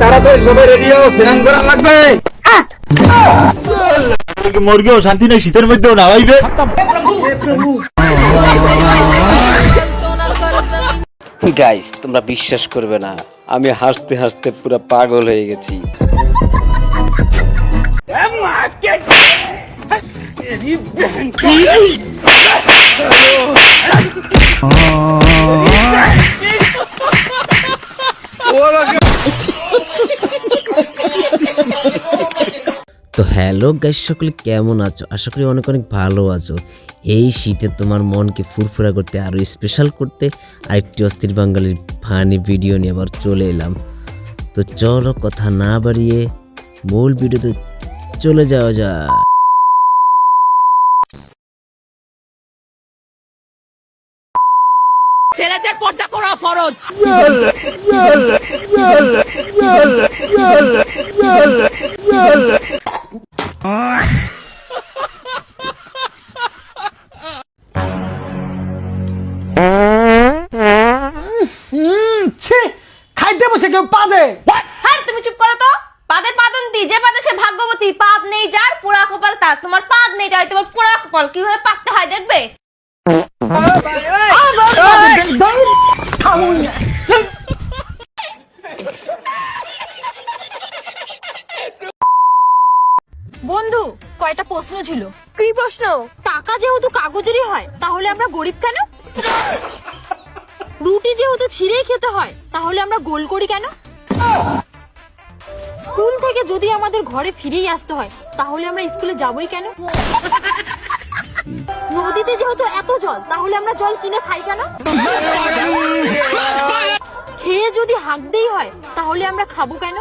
তাড়াতাড়ি সবাই রেডি হও, স্নান করা লাগবে। মুরগিও শান্তি নেই, শীতের মধ্যেও নামাইবে। গাইস, তোমরা বিশ্বাস করবে না, আমি হাসতে হাসতে পুরো পাগল হয়ে গেছি। তো হ্যালো গাইস, সকলে কেমন আছো? আশা করি অনেক অনেক ভালো আছো। এই শীতে তোমার মনকে ফুরফুরা করতে, আরো স্পেশাল করতে আরেকটি অস্থির বাঙালির ফানি ভিডিও নিয়ে আবার চলে এলাম। তো চলো কথা না বাড়িয়ে মূল ভিডিওতে চলে যাওয়া যাক। ছেলেদের পর্দা করা ফরজ। খাইতে বসে কেউ পাদে। হ্যাঁ, তুমি চুপ করো তো। পাদে পাদন্তি, যে পাদে সে ভাগ্যবতী। পাদ নেই যার, পোড়া কপাল তার। তোমার পাদ নেই যার, তোমার পোড়া কপাল। কিভাবে পাততে হয় দেখবে। বন্ধু, কয়টা প্রশ্ন ছিল। কি প্রশ্ন? টাকা যেহেতু কাগজেরই হয়, তাহলে আমরা গরিব কেন? রুটি যেহেতু ছিঁড়েই খেতে হয়, তাহলে আমরা গোল করি কেন? স্কুল থেকে যদি আমাদের ঘরে ফিরেই আসতে হয়, তাহলে আমরা স্কুলে যাবই কেন? নদীতে যেহেতু এত জল, তাহলে আমরা জল কিনে খাই কেন? খেয়ে যদি হাঁকতেই হয়, তাহলে আমরা খাবো কেন?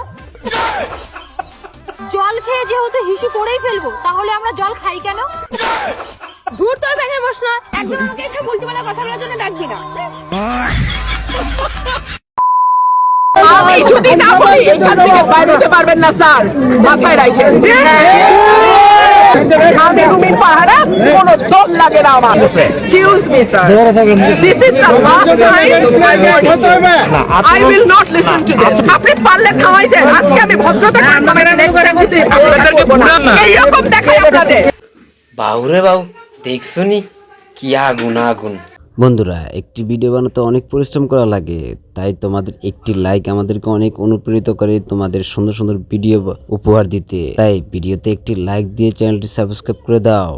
জল খেয়ে যেহেতু হিসু করেই ফেলবো, তাহলে আমরা জল খাই কেন? দূর তোর ব্যাঙের বসনা, একদম আমাকে এসব উল্টোপাল্টা কথা বলার জন্য ডাকবি না। আমি যদি না বলি এখান থেকে বাইরে হতে পারবেন না স্যার, মাথায় রাখেন। আমি রুমিন পাহাড়া, কোনো দল লাগে না আমার। Excuse me sir, this is the last time. I will not listen to this. আপনি পারলে থামাই দেন। আজকে আমি ভদ্রতা কান্নামে নেক্সট টাইম দিতে আপনাদেরকে বলবো না। এইরকম দেখাই আপনাদের। বাউরে বাউ, দেখছুনি কি আগুন আগুন। বন্ধুরা, একটি ভিডিও বানাতে অনেক পরিশ্রম করা লাগে, তাই তোমাদের একটি লাইক আমাদেরকে অনেক অনুপ্রেরিত করে তোমাদের সুন্দর সুন্দর ভিডিও উপহার দিতে। তাই ভিডিওতে একটি লাইক দিয়ে চ্যানেলটি সাবস্ক্রাইব করে দাও।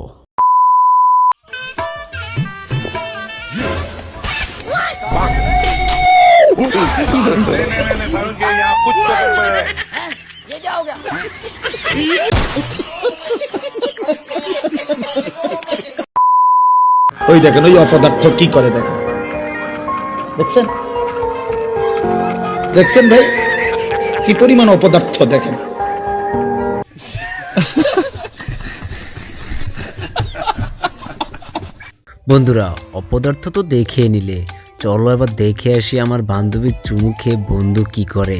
ওই দেখেন, ওই অপদার্থ কি করে দেখেন, দেখছেন দেখছেন ভাই কি পরিমাণ অপদার্থ দেখেন। বন্ধুরা, অপদার্থ তো দেখে নিলে, চলো এবার দেখে আসি আমার বান্ধবীর চুমু খেয়ে বন্ধু কি করে।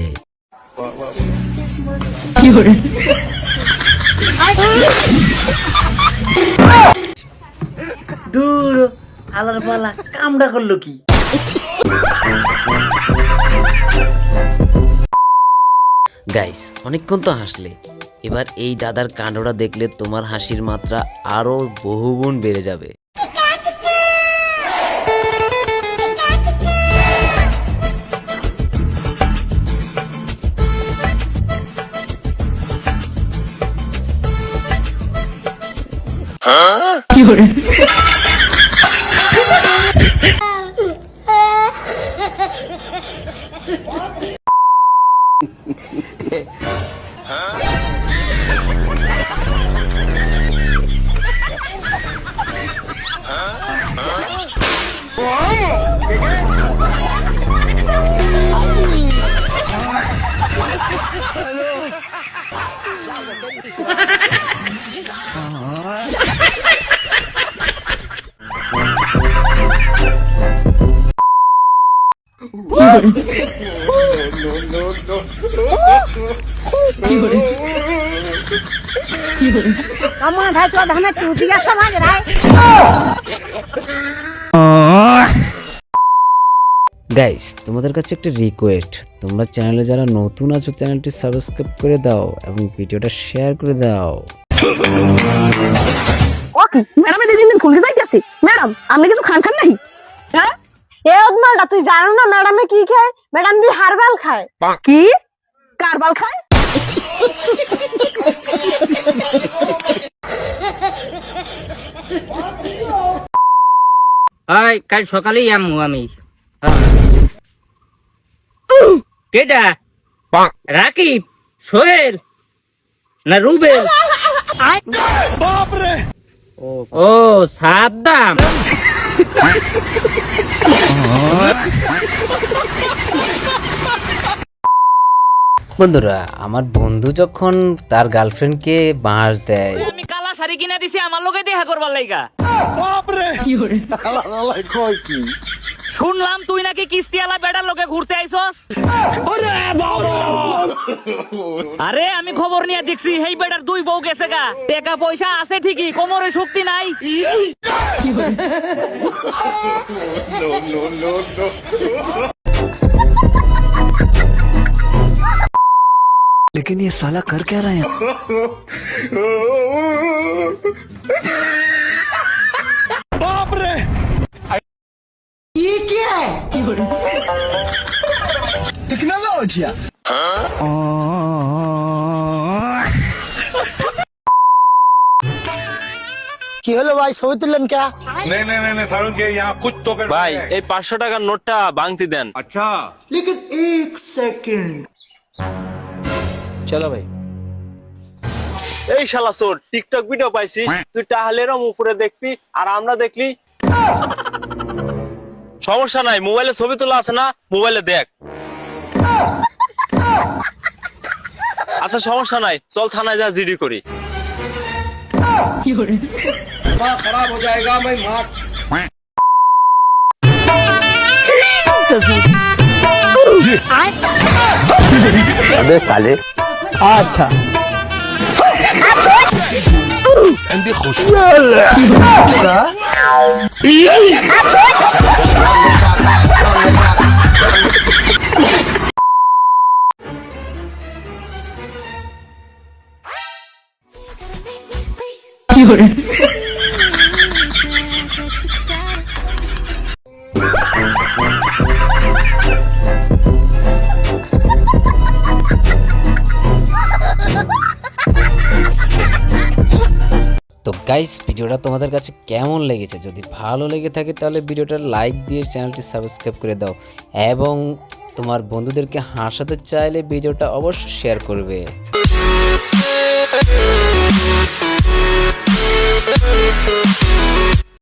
দূর আলার পালা কামড়া করলো কি? গাইস, অনেকক্ষণ তো হাসলে, এবার এই দাদার কাণ্ডটা দেখলে তোমার হাসির মাত্রা আরো বহুগুণ বেড়ে যাবে। আমার ভাই তো ধানে চুটিয়া সমাজ রায়। গাইস তোমাদের কাছে একটা রিকোয়েস্ট, তোমরা চ্যানেলে যারা নতুন আছো চ্যানেলটি সাবস্ক্রাইব করে দাও এবং ভিডিওটা শেয়ার করে দাও। ওকে ম্যাডাম এই দিন খুলকে যাইতাছি ম্যাডাম আপনি কিছু খান নাই হ্যাঁ এ ওদমালটা তুই জানো না ম্যাডামে কি খায়? ম্যাডাম দি হারবাল খায়। কি কারবাল খায় কাল সকালেই আমু আমি কেডা রাকিব সোহেল না রুবেল ও সাদ্দাম বন্ধুরা আমার বন্ধু যখন তার গার্লফ্রেন্ডকে বাঁশ দেয়, আমি কালা শাড়ি কিনা দিছি আমার লগে দেখা করবার লাইগা। শুনলাম তুই নাকি কিস্তিওয়ালা বেটার লগে ঘুরতে আইছস। আরে আমি খবর নিয়ে দেখছি এই বেটার 2 বউ গেছে গা। টাকা পয়সা আছে ঠিকই, কোমরে শক্তি নাই। लेकिन ये साला कर क्या रहे हैं? কি হলো ভাই, ছবি তুললেন কে? ভাই এই 500 টাকার নোটটা ভাঙতি দেন। लेकिन एक सेकंड চলো ভাই। এই শালা চোর, টিকটক ভিডিও পাইছিস তুই, টাহালের উপরে দেখবি আর আমরা দেখলি। সমস্যা নাই, মোবাইলে ছবি তোলা আছে না, মোবাইলে দেখ। আচ্ছা সমস্যা নাই, চল থানায় যা জিডি করি। खराब हो जाएगा मैं मार अबे साले अच्छा তো গাইস ভিডিওটা তোমাদের কাছে কেমন লেগেছে? যদি ভালো লেগে থাকে তাহলে ভিডিওটা লাইক দিয়ে চ্যানেলটি সাবস্ক্রাইব করে দাও এবং তোমার বন্ধুদেরকে হাসাতে চাইলে ভিডিওটা অবশ্যই শেয়ার করবে।